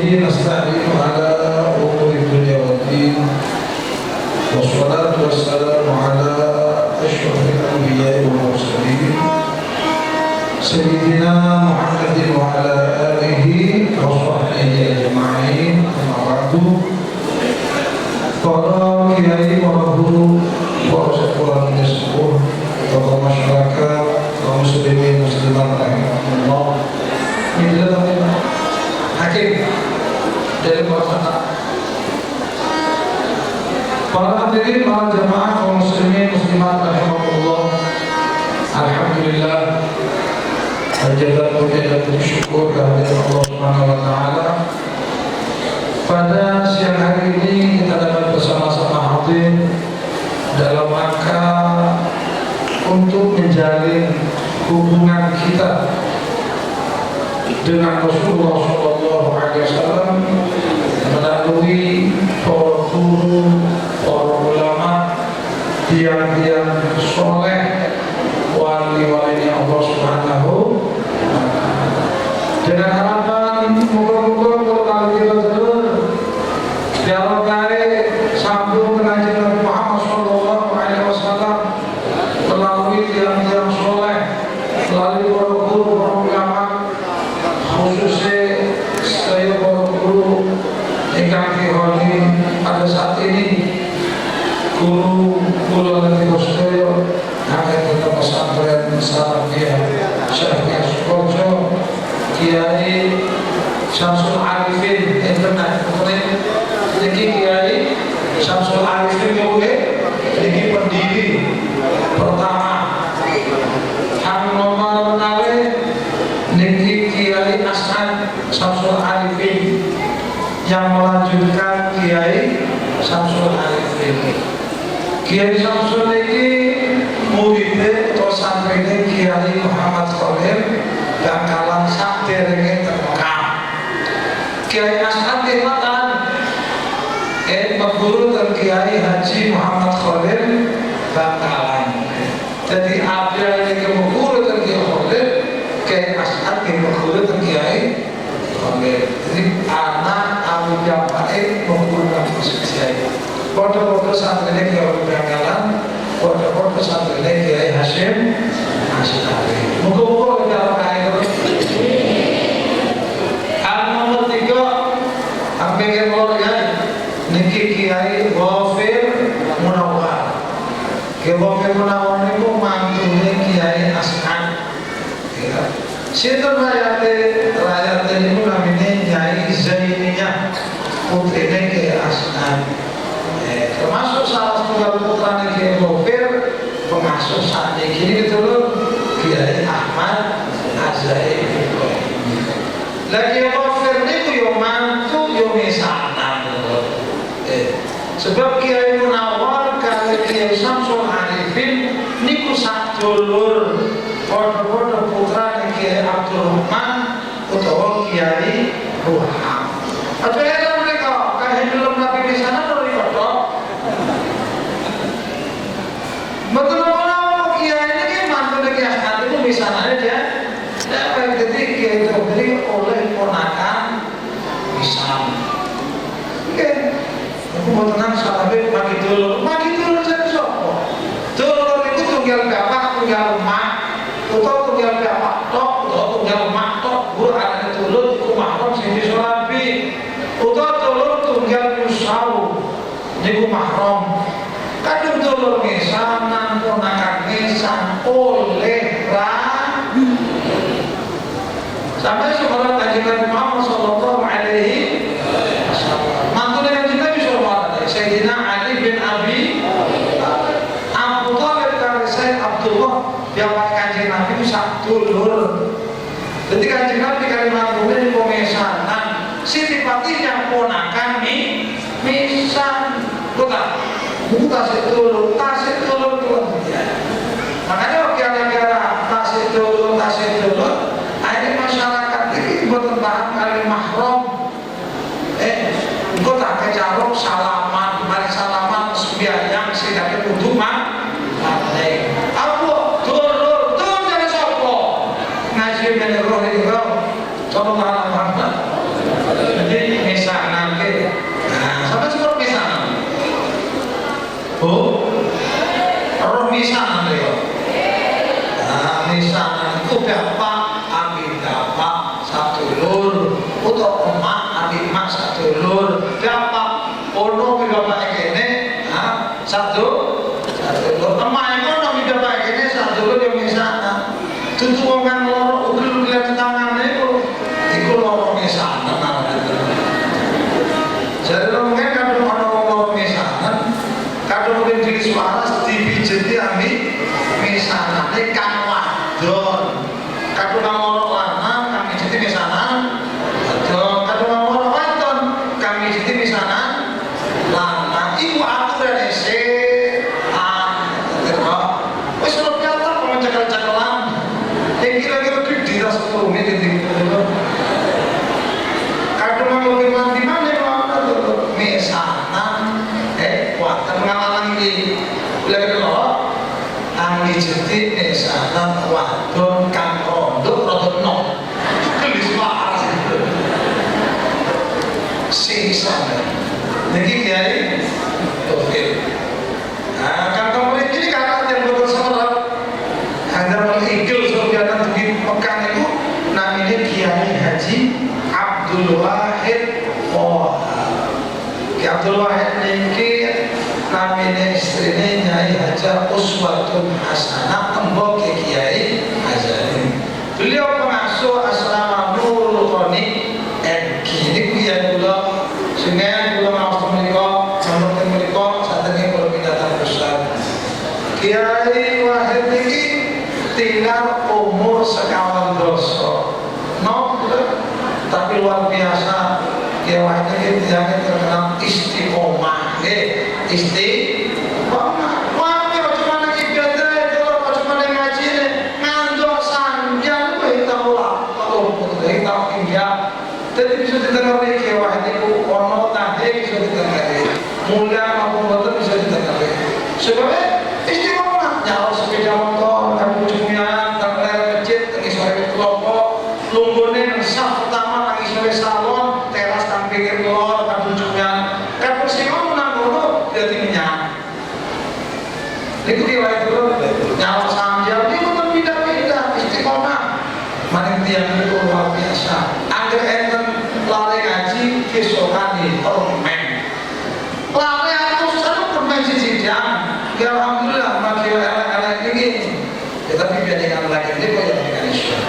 bihi nasta'inu ala umuri dunya waddin. Wassalatu wassalamu ala asyrafil anbiya'i wal mursalin Sayyidina Muhammadin wa ala alihi wa sahbihi ajma'in. Amma ba'du. Para kiai, para guru, para sekolah sepuh, tokoh masyarakat, kaum muslimin muslimat rahimahullah. Ini adalah hakim dari masyarakat. Para hadirin, para jamaah kaum muslimin muslimat rahimahullah. Alhamdulillah, hajatan puja dan bersyukur kehadiran Allah Subhanahu wa taala. Pada siang hari ini kita dapat bersama-sama hadir dalam rangka untuk menjalin hubungan kita dengan Rasulullah SAW melalui para guru, para ulama, tiang-tiang soleh, wali-wali Allah Subhanahu wa taala. Dengan harapan moga-moga kalau kita terus dalam kali sambung mengaji Nabi Muhammad SAW melalui tiang-tiang soleh, melalui para guru, para ulama, khususnya saya para guru ingkang dihormati pada saat ini, guru Lati Bosdoyo yang tetap pesantren Salafiyah Syekh Sukojo, Kiai Syamsul Arifin internet, jadi Kiai Syamsul Arifin ini pendiri pertama yang nomor kali niki Kiai As'ad Syamsul Arifin yang melanjutkan Kiai Syamsul Arifin. Kiai Syamsul ini muridnya atau santrinya Kiai Muhammad Khalil bakalan saderenge termekam. Kiai As'ad dikatakan guru dan Kiai Haji Muhammad Khalil bakalan. Jadi apa yang guru dan Kiai Khalil, Kiai As'ad guru dan Kiai Khalil. Jadi anak Abu Jabair menggunakan Kiai. Foto-foto santrinya Kiai bakalan, foto-foto santrinya Kiai Hashim Asy'ari. Muka-muka kita pakai terus. Nomor 3 sampai ke keluarga niki Kiai Ghafir Munawwar. Kiai Ghafir Munawwar niku mantune Kiai As'ad. Ya. Sinten rakyat niku namine Nyai Zainiyah, putrine Kiai As'ad. Termasuk salah satu putrane Kiai Ghafir pengasuh saat ini gitu loh, Kiai Ahmad Azza'i. Lagi Ghafir niku yo mantu yo misanan. Sebab Kiai Munawwar kali Kiai Syamsul Arifin niku sadulur padha-padha putrane Kiai Abdul Rahman utawa Kiai Ruham. Apa ya mereka kahidulun nabi misanan ora dikotok. Betul mana Kiai ini mantu Kiai As'ad itu misanane dia. Dapat ketika itu beri oleh ponakan misal. Oke, aku mau tenang sahabat pagi dulu jadi sopo. Dulu itu tunggal bapak, tunggal mak, atau tunggal bapak tok, atau tunggal mak tok. Guru ada dulu itu mahram sini solabi, atau dulu tunggal musau, niku mahram. Kadang dulu misanan ponakan misan oleh sampai sekolah kajian Nabi Muhammad Sallallahu Alaihi Wasallam. Mantu kajian Nabi Sallallahu Alaihi Wasallam, Sayyidina Ali bin Abi Abu Thalib kali Sayyid Abdullah yang kajian Nabi itu sadulur. Jadi kajian Nabi kali mantunya di pemesanan, sitipatinya ponakan misan, bukan tasik dulu tuh. Makanya kira-kira tasik dulu. Ini masyarakat ini bukan paham kali mahram. Gue tak kejarok salaman, mari salaman sembiayang sih tapi kudu mah. Aku turun jadi sopo ngaji meneroh ini coba malam Jadi Bu, roh misanan ya. Nah, misanan itu bapak, abi bapak, sadulur, utawa emak, abi emak, sadulur, bapak, ono abi bapak kene, sadulur, emak itu ono abi bapak kene, sadulur yang misanan. Tutu wongan loro ugel-ugelan tangane iku loro misanan namanya. Jadi mungkin kadang ono loro misanan, kadang mungkin di suara dipijeti ami misanane kang wadon. Kadang loro lanang kami jeti misanan wadon, kadang loro wadon kami jeti misanan lanang. Iku aturane wis ora piye kok cekel-cekelan. Kira-kira gede ras turune titik itu. Kadang lebih mati mana kalau misanan kuatan ngalalang ini lagi loh angin jadi misanan wadon kang rondo rondo no kelis waras itu sisa jadi kiai oke. Nah kantong ini kakak yang bersorak hanya menghigil surga di Mekah itu namanya Kiai Haji Abdul Wahid Kiai Abdul Wahid ini namanya istrinya Nyai Haja Uswatun Hasanah tembok Kiai Hazali. Beliau pengasuh asrama Nurul Qani ini Kiai Gula sehingga Gula Maaf Mereka menurut mereka saat ini berpindah besar. Kiai Wahid ini tinggal umur sekawan dosa, tapi luar biasa. Kiai Wahid ini yang terkenal istiqomah, istiqomah. Wah, cuma lagi ibadah itu, cuma lagi ngaji ini, ngandok sanjang, kita ulang, kita pinjam. Jadi bisa didengar nih Kiai Wahid itu, ono tadi bisa didengar, mulia maupun betul bisa didengar. Sebabnya istiqomah, nyawa sepeda motor, kamu cumian, tanggal masjid, tangi sore kelompok, lunggone saf utama, tangi sore salon, teras kang pinggir keluar, kamu cumian, kamu siang menanggung, dia tingginya. Itu Kiai dulu, nyawa sambil, dia betul pindah-pindah, istiqomah. Maning tiang itu luar biasa. Angger enten lari ngaji, kesokan di permen. Lari aku susah permen sisi jam. Ya alhamdulillah makin elek-elek ini. Ya tapi biarkan lagi ini kok yang dengan Islam.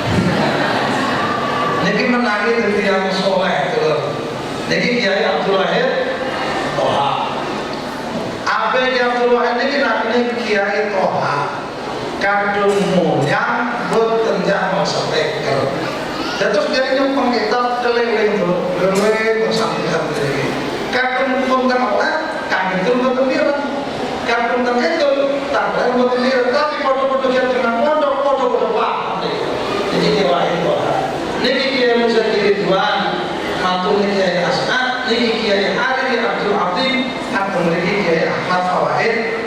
Niki menangi dari yang soleh itu. Niki Kiai Abdul Wahid Toha. Apa Kiai Abdul Wahid ini namanya Kiai Toha. Kadung mulyang boten jamal sepeker. Terus jadi nyumpang kita keleng-keleng bersama-sama. Kadung pun orang kami itu betul kadung itu tak ada betul tapi foto-foto yang dengan foto-foto paham. Jadi Kiai Wahid Toha. Niki Kiai Musa Ridwan, mantu Kiai As'ad, niki Kiai Ali Abdul Atim, atau niki Kiai Ahmad Fawaid.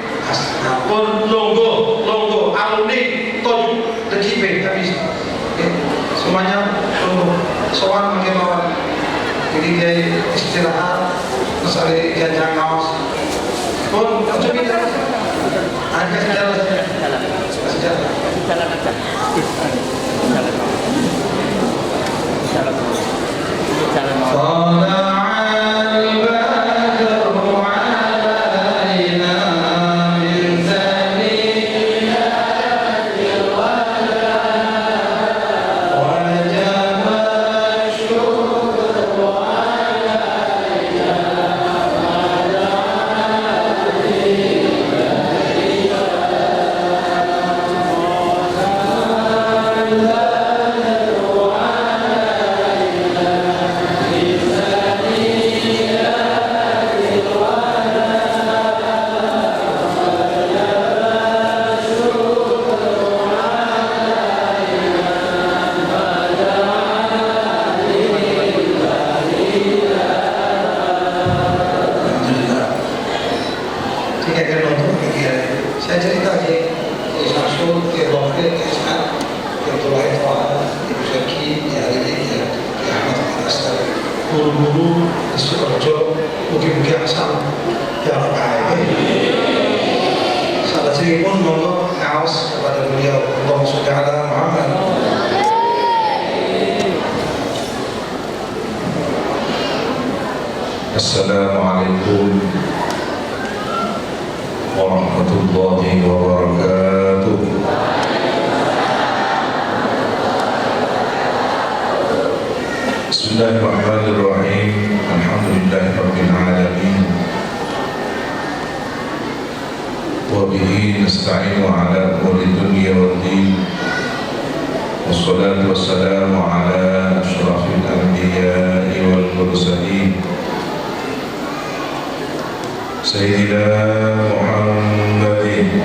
Pun longgo alumni toju DKIP habis. Semuanya longgo. Soal mungkin orang. Jadi Kiai istirahat, misalnya diajak ngawas. Pun coba kita angkat jalan saja. Jalan aja. Guru-guru di Sidoarjo, mugi-mugi asal ya kaya. rezeki pun monggo ngaos kepada beliau. Allahumma sholli ala Muhammad. Assalamualaikum warahmatullahi wabarakatuh. Bismillahirrahmanirrahim. Alhamdulillahirabbil alamin. Wa bihi nasta'inu ala umuri dunya waddin. Wassalatu wassalamu ala asyrafil anbiya'i wal mursalin. Sayyidina Muhammadin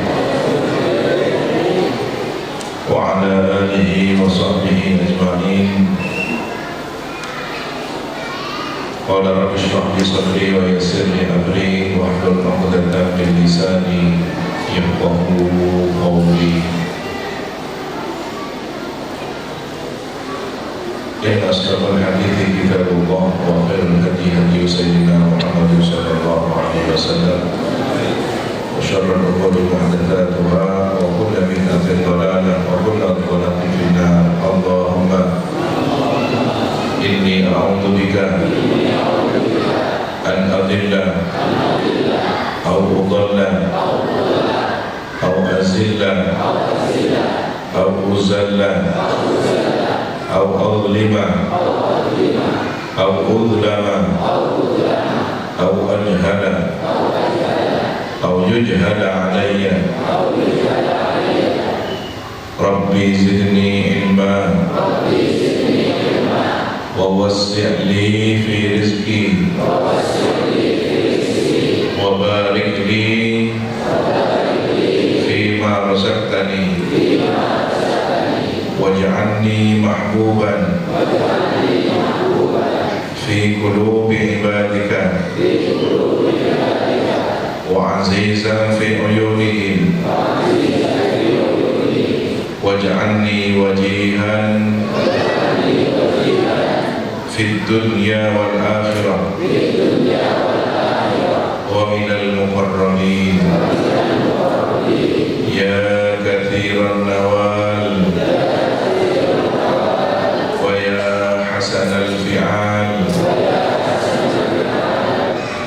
wa ala alihi wa sahbihi ajma'in. Qala rabbi shrah li sadri wa yassir li amri wahlul 'uqdatam min lisani yafqahu qawli. Inna asdaqal hadithi kitabullah wa khairul hadi hadi sayyidina Muhammad sallallahu alaihi wasallam wa syarrul umuri muhdatsatuha wa kullu bid'atin dhalalah wa kullu dhalalatin finnar. Allahumma inni a'udzu bika an adilla aw udalla aw azilla aw uzalla aw adlima aw udlama aw ajhala aw yujhala alayya. Rabbi zidni ilma wa wassi' li fi rizqi wa barik li fi ma razaqtani waj'alni mahbuban fi qulubi ibadika wa azizan fi uyunihim waj'alni wajihan fid dunya wal akhirah wa minal muqarrabin ya kathiran nawal wa ya hasanal fi'al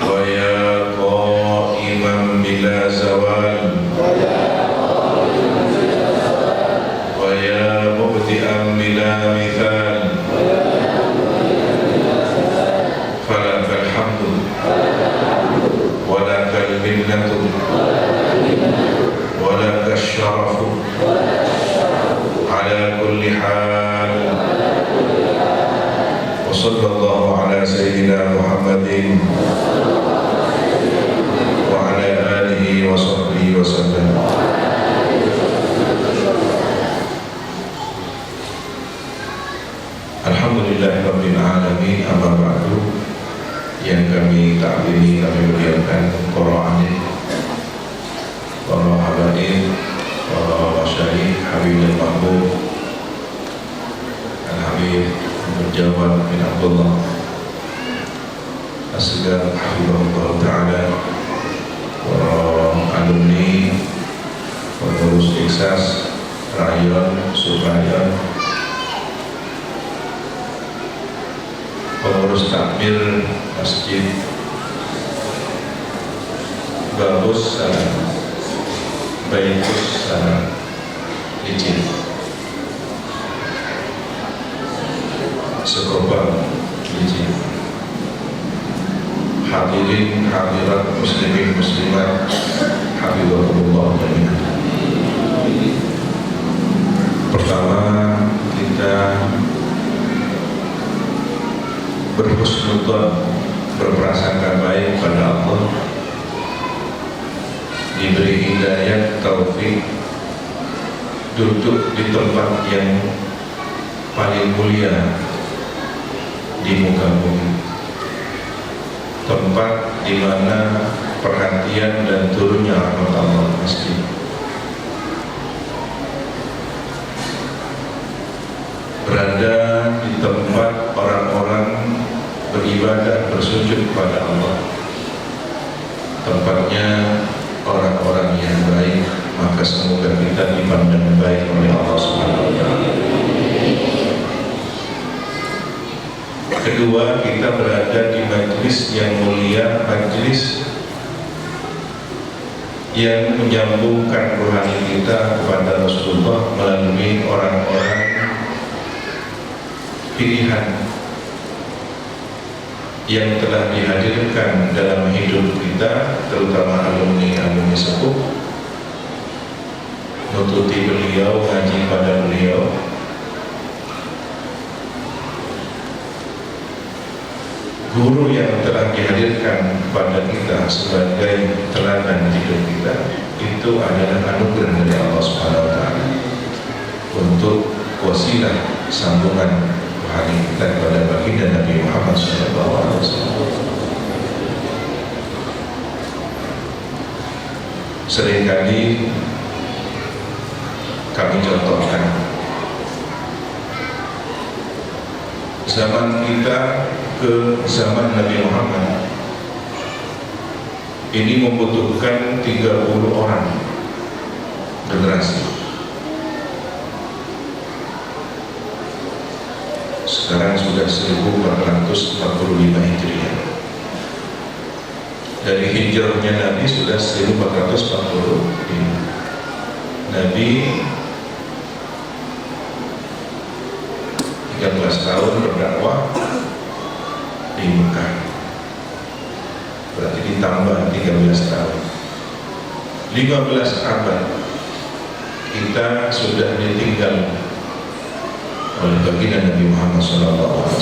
wa ya qa'iman bila zawal wa ya mubdi'an bila mithal. Falakal hamdu wa lakal minnatu wa lakal syarafu ala kulli hal. Wa sallallahu ala sayyidina Muhammadin wa ala alihi wa sahbihi wa sallam. Alhamdulillahirabbil alamin. Amma ba'du. Yang kami takdimi, kami muliakan para alim, para habaib, para masyayikh, Habibul Mahbub Al-Habib Mujawad bin Abdullah As-Segar Hafizahullah Ta'ala, para alumni, pengurus Iksas, Rayon, Subayon, pengurus takmir Masjid Babus Salam, Baitus Salam izin Sekobang izin, hadirin hadirat muslimin muslimat hafizahullah jami'an. Pertama, kita berhusnudzon, berprasangka baik pada Allah, diberi hidayah taufik duduk di tempat yang paling mulia di muka bumi, tempat di mana perhatian dan turunnya rahmat Allah pasti. Berada di tempat orang-orang beribadah, bersujud kepada Allah, tempatnya orang-orang yang baik, maka maka semoga kita dipandang baik oleh Allah Subhanahu wa Ta'ala. Kedua, kita berada di majlis yang mulia, majlis yang menyambungkan rohani kita kepada Rasulullah melalui orang-orang pilihan yang telah dihadirkan dalam hidup kita, terutama alumni sepuh, nututi beliau, ngaji pada beliau. Guru yang telah dihadirkan pada kita sebagai teladan hidup kita, itu adalah anugerah dari Allah Subhanahu wa Ta'ala untuk wasilah sambungan rohani kita kepada baginda Nabi Muhammad SAW. Seringkali kami contohkan zaman kita ke zaman Nabi Muhammad ini membutuhkan 30 orang generasi. Sekarang sudah 1445 Hijriah. Dari hijrahnya Nabi sudah 1445. Nabi 13 tahun berdakwah di Mekah, berarti ditambah 13 tahun, 15 abad kita sudah ditinggal oleh baginda Nabi Muhammad SAW.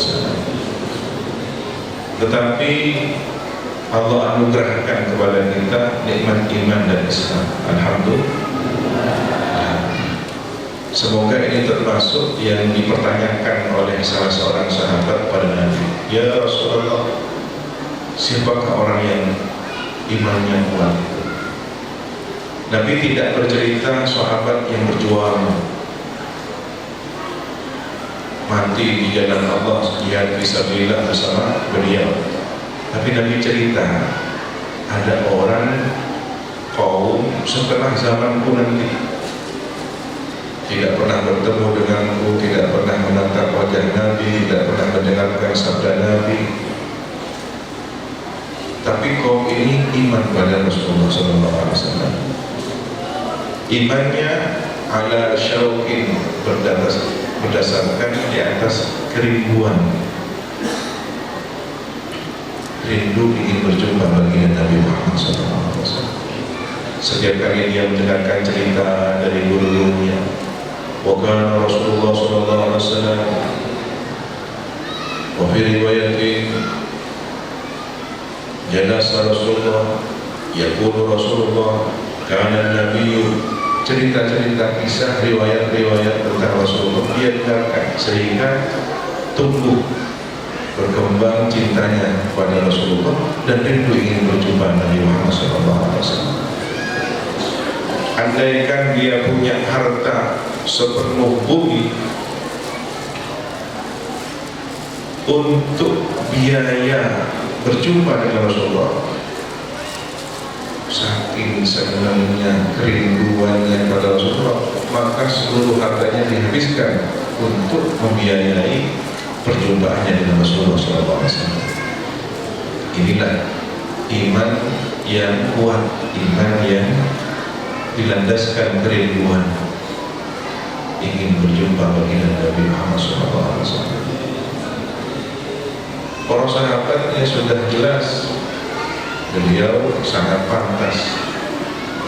Tetapi Allah anugerahkan kepada kita nikmat iman dan Islam. Alhamdulillah. Semoga ini termasuk yang dipertanyakan oleh salah seorang sahabat pada Nabi. Ya Rasulullah, siapakah orang yang imannya kuat? Nabi tidak bercerita sahabat yang berjuang mati di jalan Allah, jihad fisabilillah bersama beliau. Tapi Nabi cerita ada orang kaum setelah zamanku nanti tidak pernah bertemu denganku, tidak pernah menatap wajah Nabi, tidak pernah mendengarkan sabda Nabi, tapi kaum ini iman pada Rasulullah SAW. Imannya ala syauqin, berdasarkan di atas kerinduan, rindu ingin berjumpa baginda Nabi Muhammad SAW. Setiap kali dia mendengarkan cerita dari guru-gurunya, wa kana Rasulullah sallallahu alaihi wasallam wa fi riwayatin jalasa Rasulullah yaqulu Rasulullah kana nabiyyu, cerita-cerita kisah riwayat-riwayat tentang Rasulullah dia dengarkan sehingga tumbuh berkembang cintanya kepada Rasulullah dan rindu ingin berjumpa Nabi Muhammad SAW. Andaikan dia punya harta sepenuh bumi untuk biaya berjumpa dengan Rasulullah, saking senangnya kerinduannya pada Rasulullah, maka seluruh hartanya dihabiskan untuk membiayai perjumpaannya dengan Rasulullah SAW. Inilah iman yang kuat, iman yang dilandaskan kerinduan ingin berjumpa baginda Nabi Muhammad SAW. Para sahabatnya sudah jelas beliau sangat pantas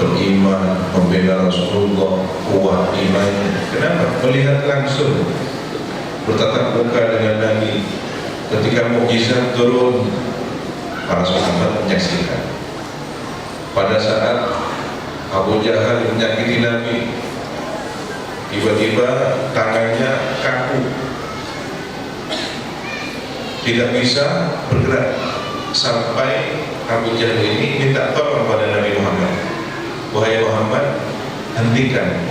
beriman, membela Rasulullah, kuat imannya. Kenapa? Melihat langsung, bertatap muka dengan Nabi. Ketika mukjizat turun, para sahabat menyaksikan. Pada saat Abu Jahal menyakiti Nabi, tiba-tiba tangannya kaku, tidak bisa bergerak, sampai Abu Jahal ini minta tolong pada Nabi Muhammad, wahai Muhammad, hentikan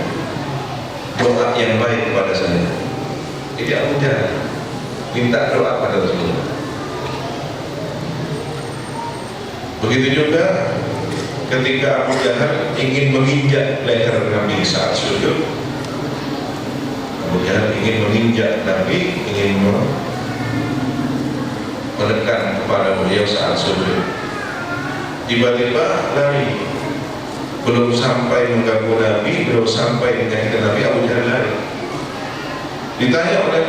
doa yang baik kepada saya. Jadi Abu Jahal minta doa pada Rasulullah. Begitu juga ketika Abu Jahal ingin menginjak leher Nabi saat sujud. Abu Jahal ingin menginjak Nabi, ingin menekan kepada beliau saat sujud. Tiba-tiba lari, belum sampai mengganggu Nabi, belum sampai menyakitkan Nabi, Abu Jahal lari. Ditanya oleh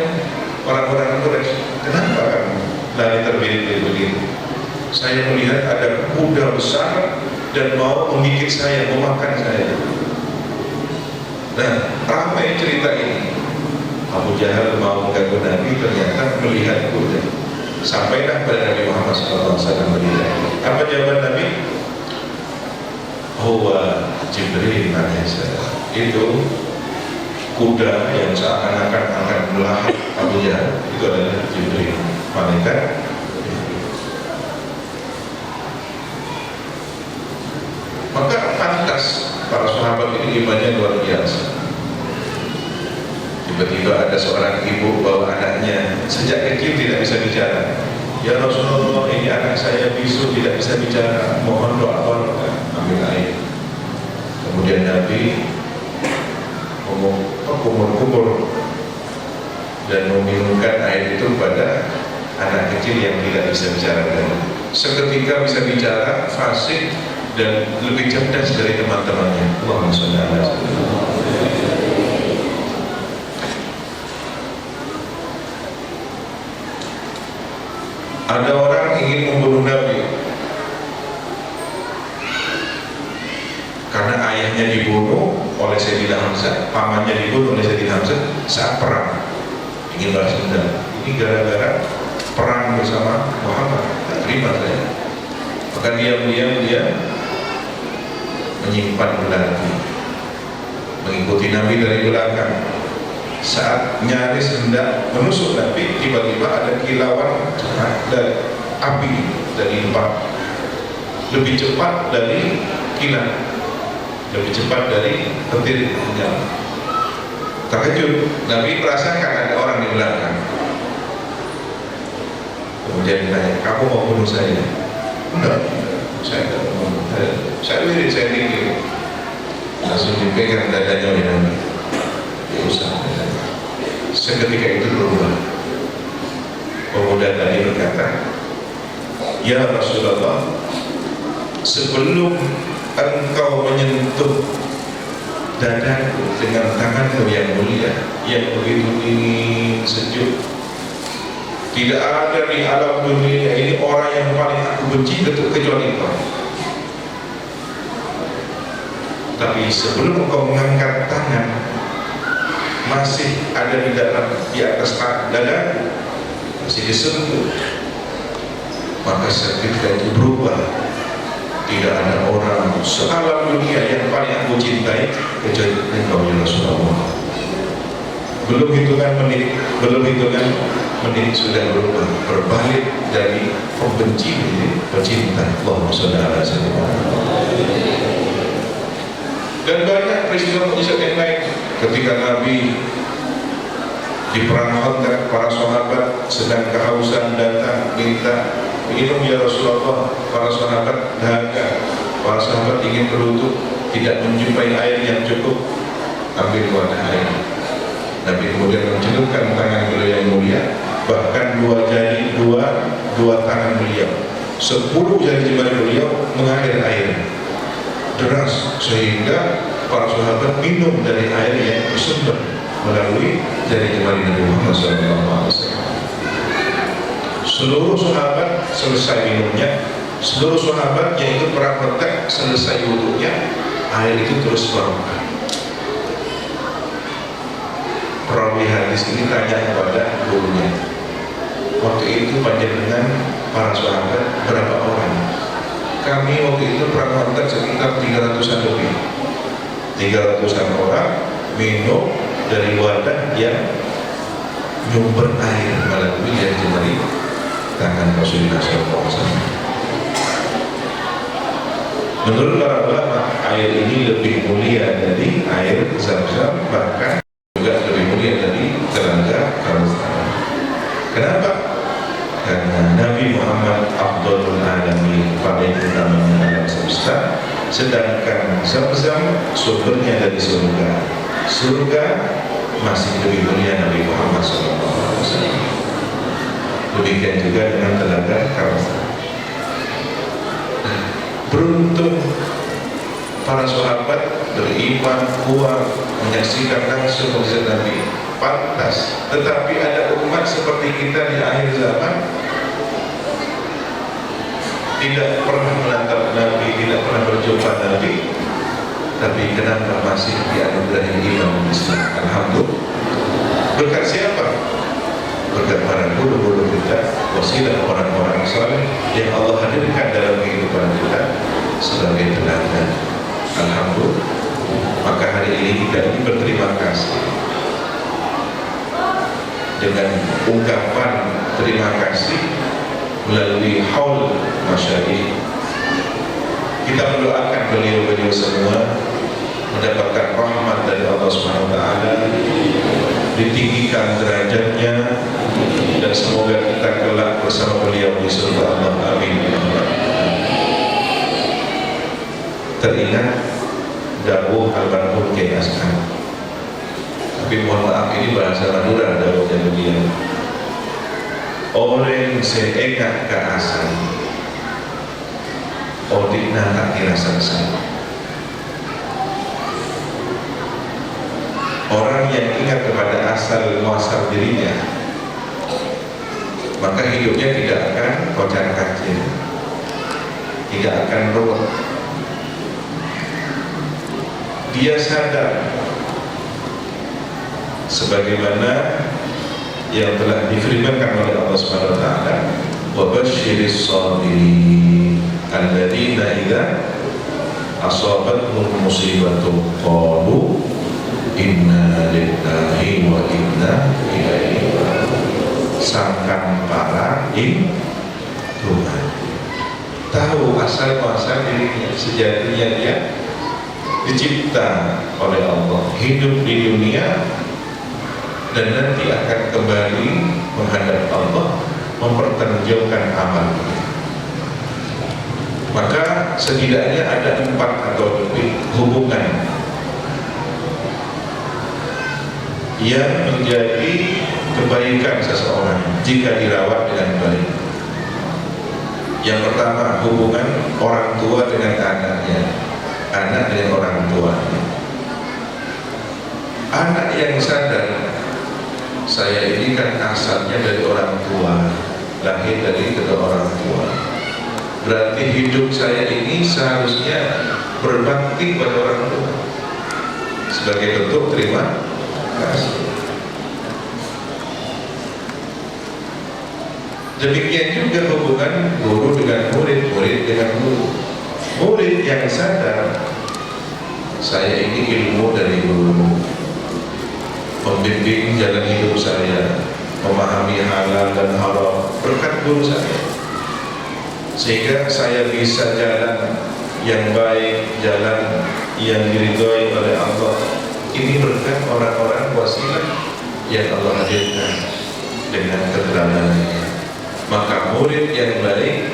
orang-orang Quraisy, kenapa kamu lari terbirit-birit begitu? Saya melihat ada kuda besar dan mau memikir saya, memakan saya. Nah, ramai cerita ini. Abu Jahal mau mengganggu Nabi, ternyata melihat kuda. Sampailah pada Nabi Muhammad SAW melihat. Apa jawaban Nabi? Huwa Jibril alaihissalam. Itu kuda yang seakan-akan akan melahap Abu Jahal, itu adalah Jibril, malaikat. Maka pantas para sahabat ini imannya luar biasa. Tiba-tiba ada seorang ibu bawa anaknya sejak kecil tidak bisa bicara. Ya Rasulullah, ini anak saya bisu tidak bisa bicara, mohon doa barokah. Ambil air. Kemudian Nabi kumur-kumur dan meminumkan air itu pada anak kecil yang tidak bisa bicara. Seketika bisa bicara, fasih dan lebih cerdas dari teman-temannya. Allahumma shalli ala sayyidina. Ada orang ingin membunuh Nabi karena ayahnya dibunuh oleh Sayyidina Hamzah, pamannya dibunuh oleh Sayyidina Hamzah saat perang, ingin balas dendam. Ini gara-gara perang bersama Muhammad, tak terima saya. Maka diam-diam dia menyimpan belati, mengikuti Nabi dari belakang. Saat nyaris hendak menusuk Nabi, tiba-tiba ada kilauan dari api dari lembah, lebih cepat dari kilat, lebih cepat dari petir menyala. Terkejut, Nabi merasakan ada orang di belakang. Kemudian ditanya, kamu mau bunuh saya? Enggak, saya tidak mau bunuh. Saya wirid, saya pikir. Langsung dipegang dadanya oleh Nabi. Usah. Seketika itu berubah. Pemuda tadi berkata, ya Rasulullah, sebelum engkau menyentuh dadaku dengan tanganmu yang mulia, yang begitu dingin, sejuk, tidak ada di alam dunia ini orang yang paling aku benci kecuali engkau. Tapi sebelum engkau mengangkat tangan, masih ada di atas dada, masih disentuh, maka seketika itu berubah. Tidak ada orang sealam dunia yang paling aku cintai kecuali engkau ya Rasulullah. Belum hitungan menit sudah berubah, berbalik dari pembenci menjadi pecinta. Allahumma shalli ala sayyidina. Dan banyak peristiwa mukjizat yang lain. Ketika Nabi di perang Khandaq, para sahabat sedang kehausan datang minta minum ya Rasulullah. Para sahabat dahaga, para sahabat ingin berlutut, tidak menjumpai air yang cukup. Ambil wadah air. Nabi kemudian mencelupkan tangan beliau yang mulia, bahkan dua tangan beliau, 10 jari jemari beliau mengalir air deras, sehingga para sahabat minum dari air yang bersumber melalui jari jemari Nabi Muhammad SAW. Seluruh sahabat selesai minumnya, seluruh sahabat yang ikut perang Khandaq selesai wudunya, air itu terus barokah. Perawi hadis ini tanya kepada gurunya, waktu itu panjenengan para sahabat berapa orang? Kami waktu itu perang Khandaq sekitar 300-an lebih. 300-an orang minum dari wadah yang nyumber air melalui jari jemari tangan Rasulullah SAW. Menurut para ulama, air ini lebih mulia dari air Zam-Zam, bahkan juga lebih mulia dari telaga Kautsar. Kenapa? Karena Nabi Muhammad Abdul Alamin, paling utamanya alam semesta, sedangkan Zam-Zam sumbernya dari surga. Surga masih lebih mulia Nabi Muhammad SAW. Demikian juga dengan telaga Kautsar. Beruntung para sahabat beriman kuat menyaksikan langsung mukjizat Nabi. Pantas, tetapi ada umat seperti kita di akhir zaman tidak pernah menatap Nabi, tidak pernah berjumpa Nabi, tapi kenapa masih dianugerahi iman Islam? Alhamdulillah. Berkat siapa? Berkat para guru-guru kita, wasilah orang-orang saleh yang Allah hadirkan dalam kehidupan kita sebagai teladan. Alhamdulillah. Maka hari ini kita ingin berterima kasih dengan ungkapan terima kasih melalui haul masyayikh. Kita mendoakan beliau-beliau semua mendapatkan rahmat dari Allah Subhanahu wa taala, ditinggikan derajatnya, dan semoga kita kelak bersama beliau di surga Allah. Amin. Teringat dawuh almarhum Kiai Askan, tapi mohon maaf ini bahasa Madura dawuhnya beliau. Orang seengat ke asal, odikna tak dirasa sama. Orang yang ingat kepada asal muasal dirinya, maka hidupnya tidak akan kocar kacir, tidak akan ruwet. Dia sadar sebagaimana yang telah difirmankan oleh Allah Subhanahu wa taala, wa basyiris sabirin alladzina idza asabatuhum musibatun qalu inna lillahi wa inna ilaihi raji'un. Sangkan para Tuhan tahu asal muasal dirinya, sejatinya dia dicipta oleh Allah, hidup di dunia, dan nanti akan kembali menghadap Allah mempertanggungjawabkan amalnya. Maka setidaknya ada 4 atau lebih hubungan yang menjadi kebaikan seseorang jika dirawat dengan baik. Yang pertama, hubungan orang tua dengan anaknya, anak dengan orang tuanya. Anak yang sadar, saya ini kan asalnya dari orang tua, lahir dari kedua orang tua, berarti hidup saya ini seharusnya berbakti pada orang tua sebagai bentuk terima kasih. Demikian juga hubungan guru dengan murid, murid dengan guru. Murid yang sadar, saya ini ilmu dari guru, membimbing jalan hidup saya, memahami halal dan haram berkat guru saya, sehingga saya bisa jalan yang baik, jalan yang diridhoi oleh Allah. Ini berkat orang-orang wasilah yang Allah hadirkan dengan keteladanan. Maka murid yang baik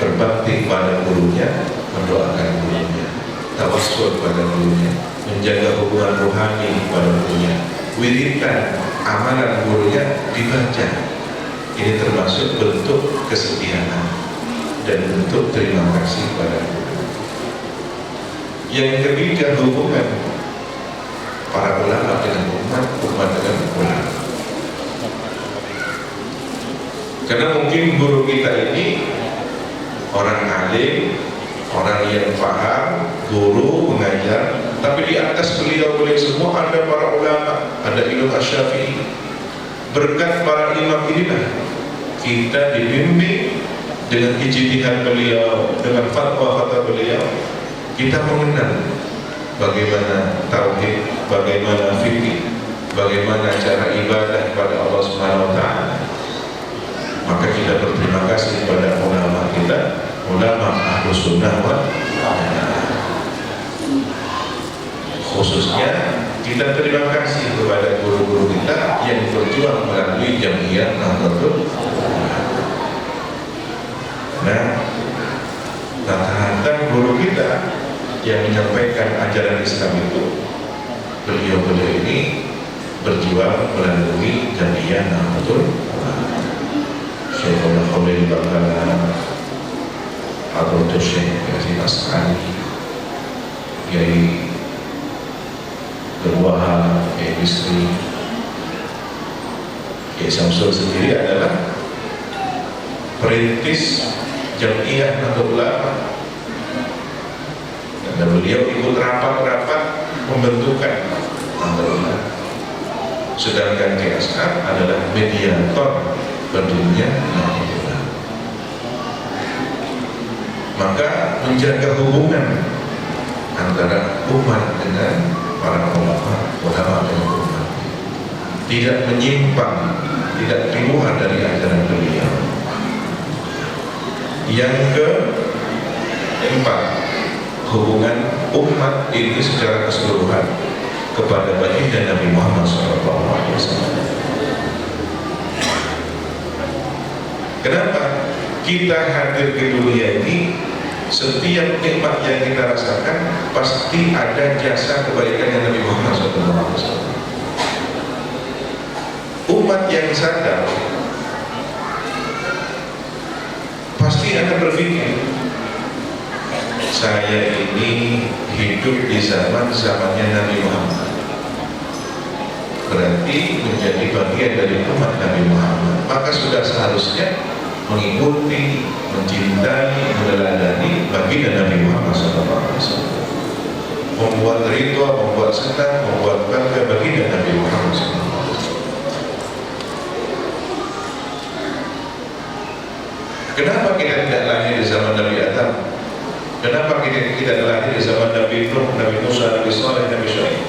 berbakti pada gurunya, mendoakan gurunya, tawassul pada gurunya, menjaga hubungan rohani pada gurunya, wiridkan amalan gurunya dibaca. Ini termasuk bentuk kesetiaan dan bentuk terima kasih pada guru. Yang ketiga, hubungan para ulama dengan umat, umat dengan ulama. Karena mungkin guru kita ini orang alim, orang yang paham, guru mengajar, tapi di atas beliau semua ada para ulama, ada Imam Asy-Syafi'i. Berkat para imam inilah kita dibimbing dengan ijtihad beliau, dengan fatwa-fatwa beliau, kita mengenal bagaimana tauhid, bagaimana fikih, bagaimana cara ibadah kepada Allah Subhanahu wa taala. Maka kita berterima kasih kepada ulama kita, ulama Ahlus Sunnah wal Jamaah. Khususnya kita terima kasih kepada guru-guru kita yang berjuang melalui Jamiyah Nahdlatul Ulama. Nah, rata-rata guru kita yang menyampaikan ajaran Islam itu, beliau-beliau ini berjuang melalui Jamiyah Nahdlatul Ulama. Syekhul Khalil Bangkalan, Hadratus Syekh Haji As'ani, Kiai Berwaha, Kiai Bisri, Kiai Samsul sendiri adalah perintis Jamiyah Nahdlatul Ulama. Dan beliau ikut rapat-rapat pembentukan Nahdlatul Ulama. Sedangkan Kiai As'ad adalah mediator berdirinya Nahdlatul Ulama. Maka menjaga hubungan antara umat dengan para ulama dengan umat, tidak menyimpang, tidak keluar dari ajaran beliau. Yang keempat, hubungan umat ini secara keseluruhan kepada baginda Nabi Muhammad SAW. Kenapa kita hadir ke dunia ini? Setiap nikmat yang kita rasakan pasti ada jasa kebaikan yang Nabi Muhammad SAW. Umat yang sadar pasti akan berpikir, saya ini hidup di zamannya Nabi Muhammad, berarti menjadi bagian dari umat Nabi Muhammad. Maka sudah seharusnya mengikuti, mencintai, meneladani baginda Nabi Muhammad SAW, membuat ridha, membuat senang, membuat bangga baginda Nabi Muhammad SAW. Kenapa kita tidak lahir di zaman Nabi Adam? Kenapa kita tidak lahir di zaman Nabi Nuh, Nabi Musa, Nabi Saleh, Nabi Syuaib?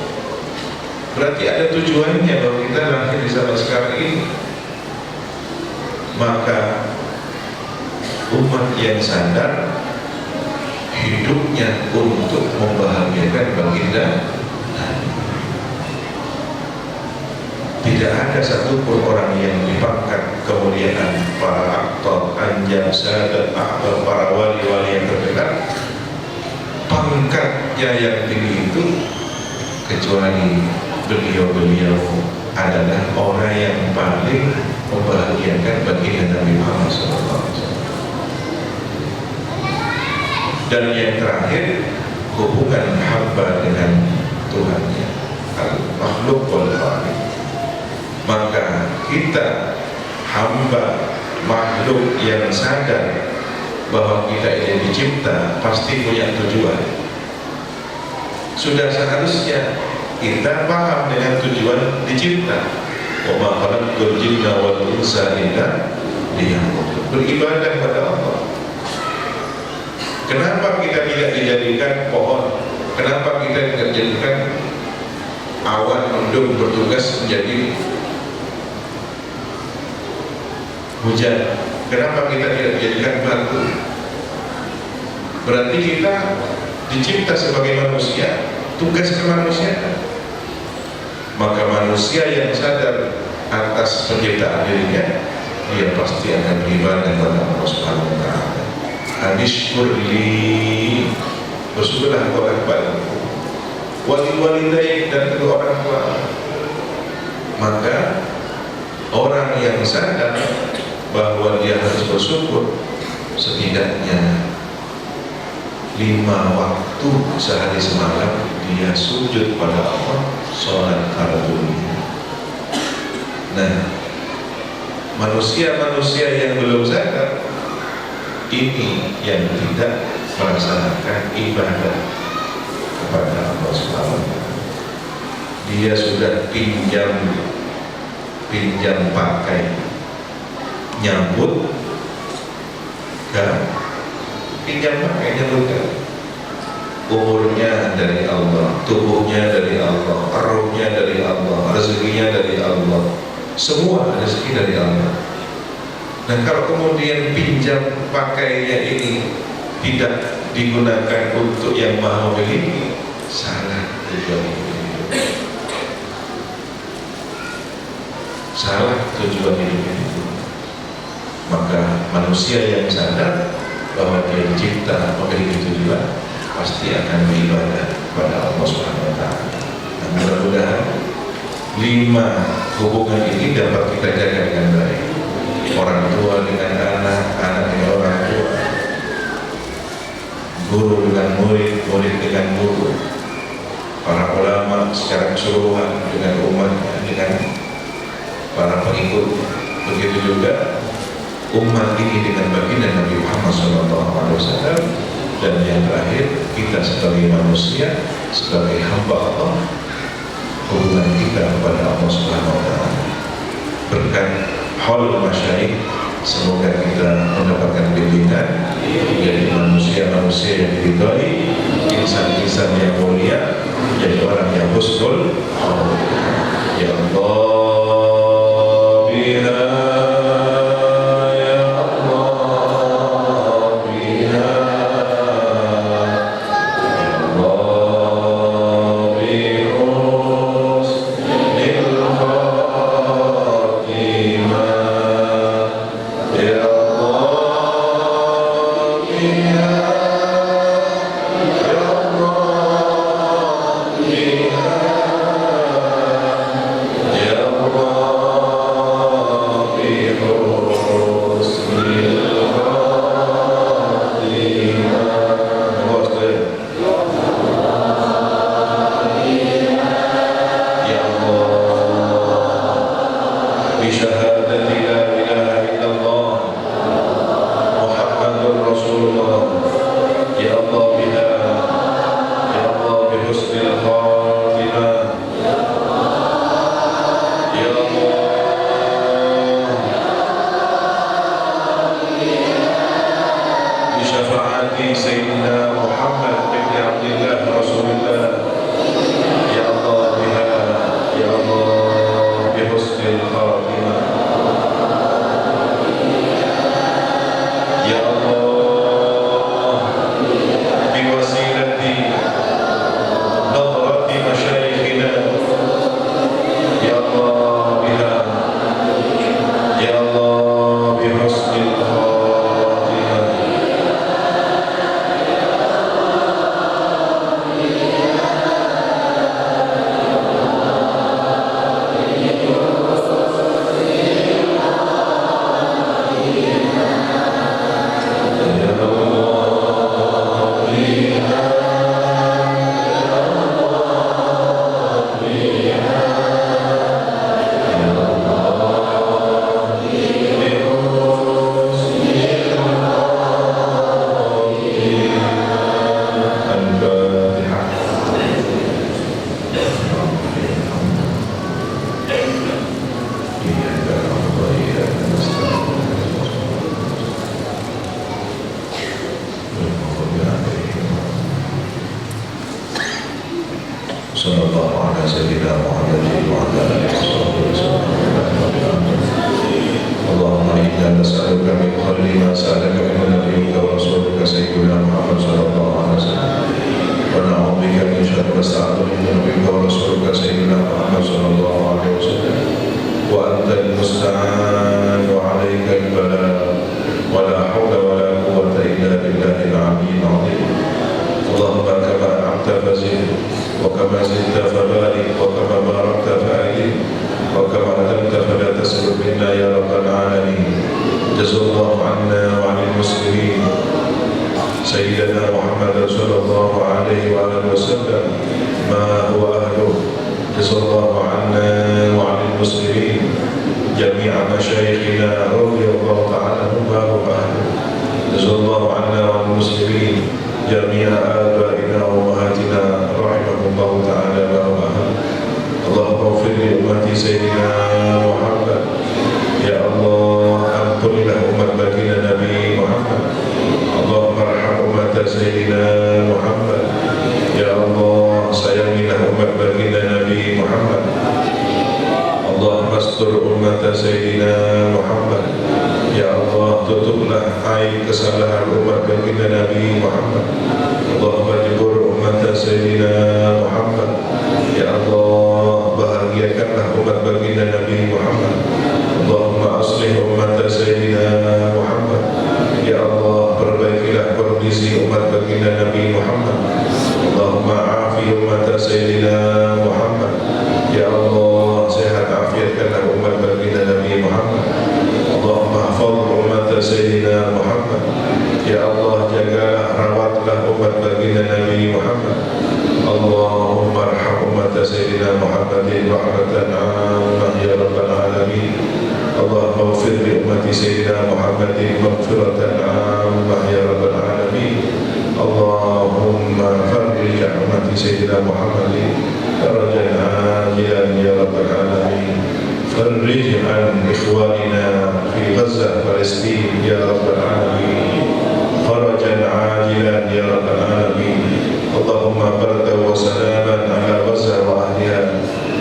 Berarti ada tujuannya bahwa kita lahir di zaman sekarang ini. Maka umat yang sadar hidupnya untuk membahagiakan baginda. Tidak ada satupun orang yang dipangkat kemuliaan para aktor, anjam, sahadat, akbar, para wali-wali yang terkenal, pangkatnya yang tinggi itu, kecuali beliau-beliau adalah orang yang paling membahagiakan baginda Nabi Muhammad SAW. Dan yang terakhir, hubungan hamba dengan Tuhannya, al-makhluk wal-khaliq. Maka kita hamba makhluk yang sadar bahwa kita ini dicipta pasti punya tujuan. Sudah seharusnya kita paham dengan tujuan dicipta. Wa ma khalaqtul jinna wal insa illa liya'budun. Beribadah pada Allah. Kenapa kita tidak dijadikan pohon? Kenapa kita tidak dijadikan awan mendung bertugas menjadi hujan? Kenapa kita tidak dijadikan batu? Berarti kita dicipta sebagai manusia, tugas kemanusiaan. Maka manusia yang sadar atas penciptaan dirinya, dia pasti akan beribadah kepada Allah Subhanahu wa Ta'ala. Anishkurli, bersyukurlah kepadaku, wali-walidayk, dan kedua orang tua. Maka orang yang sadar bahwa dia harus bersyukur, setidaknya 5 waktu sehari semalam dia sujud pada Allah, sholat fardunya. Nah, manusia-manusia yang belum sadar ini yang tidak melaksanakan ibadah kepada Allah SWT. Dia sudah pinjam pakai, nyambut gak, pinjam pakai nyambut gak. Umurnya dari Allah, tubuhnya dari Allah, rohnya dari Allah, rezekinya dari Allah, semua rezeki dari Allah. Dan kalau kemudian pinjam pakainya ini tidak digunakan untuk yang maha memiliki, salah tujuan hidup. Salah tujuan hidup itu. Maka manusia yang sadar bahwa dia dicipta memiliki tujuan, pasti akan beribadah kepada Allah Subhanahu wa taala. Dan mudah-mudahan 5 hubungan ini dapat kita jaga dengan baik. Orang tua dengan anak, anak dengan orang tua, guru dengan murid, murid dengan guru, para ulama secara keseluruhan dengan umat, dengan para pengikut. Begitu juga umat ini dengan baginda Nabi Muhammad SAW. Dan yang terakhir, kita sebagai manusia, sebagai hamba Allah, hubungan kita kepada Allah Subhanahu wa taala. Berkat haul masyayikh, semoga kita mendapatkan bimbingan menjadi manusia-manusia yang diridhai, insan-insan yang mulia, jadi orang yang husnul khuluq. Ya Allah, biha kesalahan umat baginda Nabi Muhammad. Allahumma jibur umat Sayyidina Muhammad. Ya Allah, bahagiakanlah umat baginda Nabi Muhammad. Allahumma aslih umat Sayyidina Muhammad. Ya Allah, perbaikilah kondisi umat baginda Nabi Muhammad. سيدنا محمد رحمة عامة يا رب العالمين. اللهم اغفر لأمة سيدنا محمد مغفرة عامة يا رب العالمين. اللهم فرج عن أمة سيدنا محمد فرجا عاجلا يا رب العالمين. فرج عن إخواننا في غزة فلسطين يا رب العالمين فرجا عاجلا يا رب العالمين. اللهم بردا وسلاما على غزة وأهلها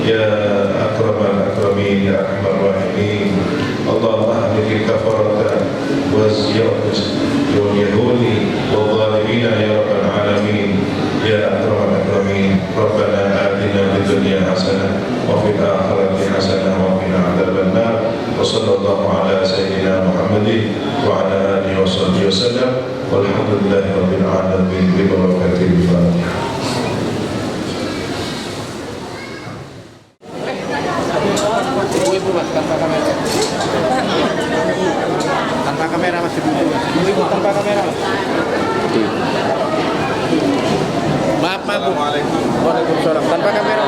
يا أكرم الأكرمين يا أرحم الراحمين. اللهم أهلك الكفرة واليهود والظالمين يا رب العالمين يا أكرم الأكرمين. ربنا آتنا في الدنيا حسنة وفي الآخرة حسنة وقنا عذاب النار. وصلى الله على سيدنا محمد وعلى آله وصحبه وسلم والحمد لله رب العالمين ببركة الفاتحة. Ibu mas tanpa kamera. Tanpa kamera mas ibu tanpa kamera mas. Maaf Bu. Waalaikumsalam. Tanpa kamera.